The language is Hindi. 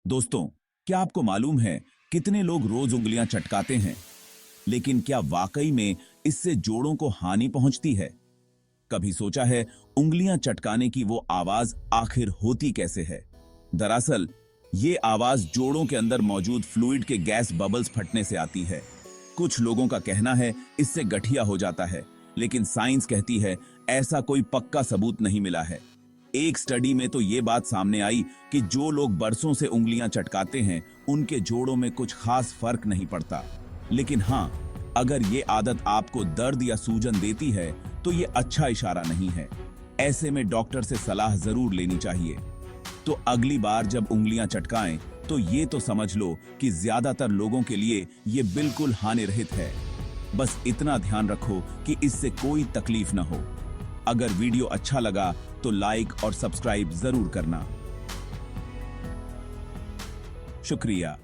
दोस्तों, क्या आपको मालूम है कितने लोग रोज उंगलियां चटकाते हैं, लेकिन क्या वाकई में इससे जोड़ों को हानि पहुंचती है? कभी सोचा है उंगलियां चटकाने की वो आवाज आखिर होती कैसे है? दरअसल ये आवाज जोड़ों के अंदर मौजूद फ्लूइड के गैस बबल्स फटने से आती है। कुछ लोगों का कहना है इससे गठिया हो जाता है, लेकिन साइंस कहती है ऐसा कोई पक्का सबूत नहीं मिला है। एक स्टडी में तो ये बात सामने आई कि जो लोग बरसों से उंगलियां चटकाते हैं उनके जोड़ों में कुछ खास फर्क नहीं पड़ता। लेकिन हाँ, अगर ये आदत आपको दर्द या सूजन देती है तो ये अच्छा इशारा नहीं है। ऐसे में डॉक्टर से सलाह जरूर लेनी चाहिए। तो अगली बार जब उंगलियां चटकाएं तो ये तो समझ लो कि ज्यादातर लोगों के लिए ये बिल्कुल हानिरहित है। बस इतना ध्यान रखो कि इससे कोई तकलीफ न हो। अगर वीडियो अच्छा लगा तो लाइक और सब्सक्राइब जरूर करना। शुक्रिया।